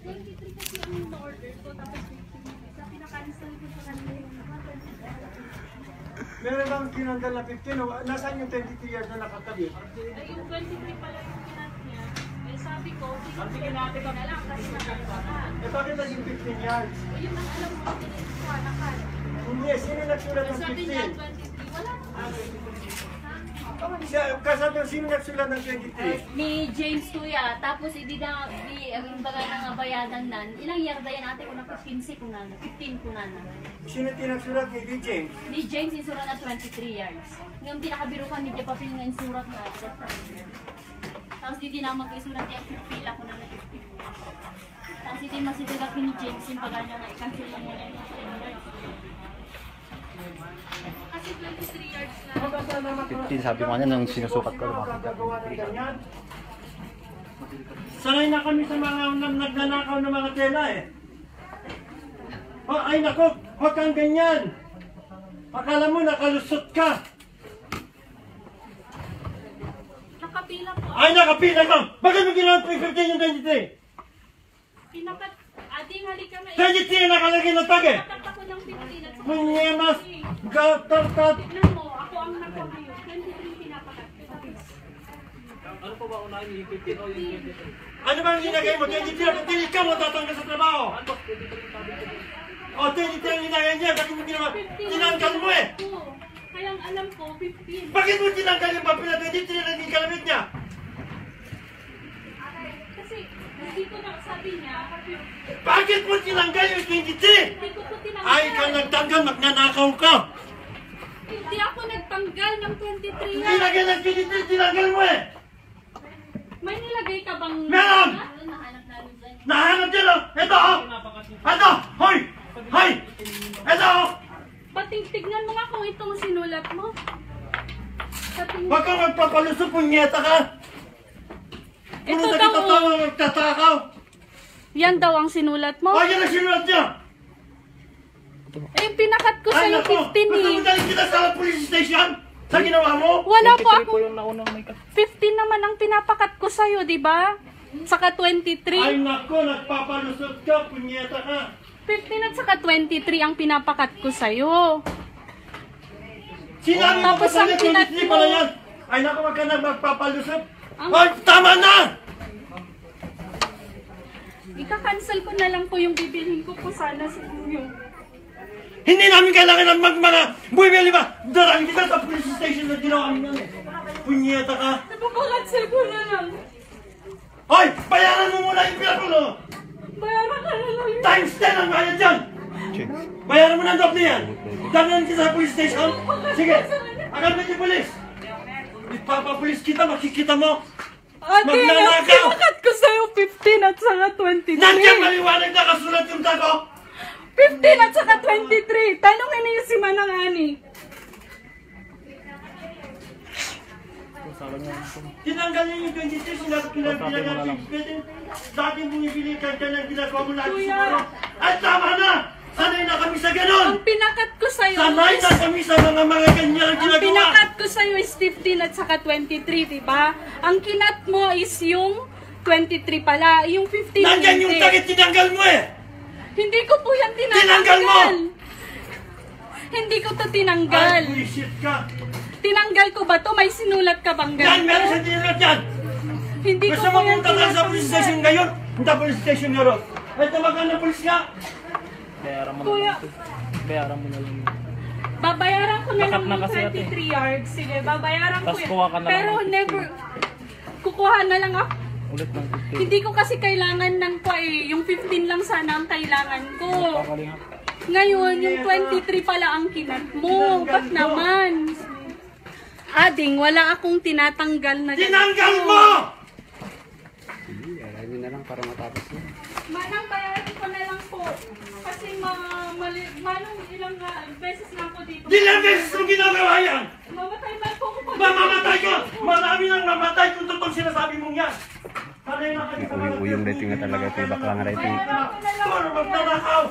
23 kasi ang order ko, tapos 15. Sa pinakancel ko sa kanila yung 23. Meron bang tinanggal na 15? O, nasaan yung 23 years na nakakabit? Ay, yung 23 pala yung kinat niya. Eh, sabi ko, sige natin na lang kasi magkakaroon na. Eh, bakit naging 15 yards? Yun ang alam mo, tinikuha na ka. Hindi, sino nagsulat ng Sabi niya 15? 23, wala naman. Kasabi, sino nagsulat ng 23? Ni James Kuya, tapos ang baga nga bayadan nan, ilang yarda yan ate ko na 15 ko na, 15 ko na. Sino tinagsulat ni DJ James? Ni James insurat na 23 yards. Ngayon pinakabiro ka ni Papil nga insurat na. Tapos hindi na mag-isurat niya 50 lang ko na 50. Tapos hindi masitigat ni James yung paganya nga i-cancel lang muna yung 15 yards. Kasi 23 yards na. 15 sabi mo kanina nung sinusukat ko. Makakagawa ng ganyan. Sanay na kami sa mga nagnanakaw ng mga tela eh. Oh, ay nako, huwag kang ganyan. Akala mo nakalusot ka. Nakapila po. Ay nakapila ka. Bakit mo ginawa 15 yung 23? Pinakat, ating halika na. 23 nakalagay ng tag eh. Pinakat ako ng 15 at saka Munyemas, 23. gatartat. Tignan mo, ako ang nagpamayo. 23 pinapakat. Ano pa ba unahin yung 15 o yung 23? Ano bang ginagay mo? 23 pag tinig ka mo, tatanggal sa trabaho. Ano ba? 23 sabi ko. O, 23 ang ginagay niya. Bakit mo ginawa? Tinanggal mo eh. Oo. Kaya ang alam ko, 15. Bakit mo tinanggal yung papel na 23 na hindi kalamit niya? Kasi, hindi ko na sabi niya, Bakit mo tinanggal yung 23? hindi ko po tinanggal. Ay, ka nagtanggal, magnanakaw ka. Hindi ako nagtanggal ng 23 Hindi yan. lagay ng 23, tinanggal mo eh. May nilagay ka bang... Meron! Nahanap namin dyan. Nahanap dyan oh. Ito oh. Ito. Hoy. Hoy. Ito oh. Pating tignan mo nga kung itong sinulat mo. Pating... Huwag kang magpapalusot, punyeta ka. Ito Puro daw, nagtatawa, nagtatakaw. Yan daw ang sinulat mo. O, yan ang sinulat niya. Eh, pinakat ko Ay, sa'yo naku. 15 Gusto eh. mo dahil kita sa police station? Sa ginawa mo? Wala po 23 ako. po yung naunang may 15 naman ang pinapakat ko sa'yo, di ba? Saka 23. Ay, naku, nagpapalusot ka, punyeta ka. 15 at saka 23 ang pinapakat ko sa'yo. Sinabi mo Tapos pa ang sa kinat 23 mo. pala yan. Ay, naku, wag ka na magpapalusot. Ang- Ay, tama na! Ika-cancel ko na lang po yung bibilhin ko po sana sa inyo. Hindi namin kailangan ng mga buwibili ba? Darang kita sa police station na ginawa kami yan eh. Punyeta ka. Napapakancel ko na lang. Hoy, bayaran mo muna yung pinapulo. Bayaran ka na lang. Times 10 ang bayad dyan. Bayaran mo ng doble yan. Damihan kita sa police station. Sige, agad na yung police. Ipapapulis kita, makikita mo. Ate, Magnanakaw! pinakat ko sa'yo 15 at saka 23. Nandiyan maliwanag na kasulat yung tago. 15 at saka 23. Tanongin niyo si Manang Ani. Tinanggal niyo yung 23, pinag-pinag dating bumibili ka dyan ang ginagawa mo lagi Kuya. siguro. At tama na! Sanay na kami sa Ang ganon! pinakat ko sa'yo Sanay is... na kami sa mga ganyan ang Ang ginagawa! pinakat ko sa'yo is 15 at saka 23, diba? Ang kinat mo is yung 23 pala. Yung 15 Nandiyan yung hindi. takit, tinanggal mo eh! Hindi ko po yan tinanggal. Tinanggal mo! Hindi ko to tinanggal. Ay, bullshit ka! Tinanggal ko ba to? May sinulat ka bang Yan, meron ganito? sa tinulat yan! Hindi ko Gusto po mo yan punta tayo sa police station tinatanggal. ngayon? Punta police station ngayon. Ay, tawagan ng police ka! Bayaran mo na Kuya. lang ito. Bayaran mo na lang yun. Babayaran ko na lang Lakat na yung kasi ate. 23 yards. Sige, babayaran ko Tas yan. kuha ka na lang Pero ng 15. never... Kukuha na lang ako. Ulit ng 15. Hindi ko kasi kailangan ng pa eh. Yung 15 lang sana ang kailangan ko. Pakalinga. Ngayon, yung 23 pala ang kinat mo. Ba't naman? Ading, wala akong tinatanggal na Tinanggal mo! Ayun na lang para matapos na. Manang, bayaran ko na lang po. Kasi manong ilang beses na ako dito. Ilang beses mo ginagawa yan? Mamatay ba po ako? Mamamatay ka! Marami nang mamatay kung totoong sinasabi mong yan! Sanay na kami sa mga Uyong rating na talaga ito. Bakla nga rating. Bayaran ko na lang Puro po yan. magnanakaw!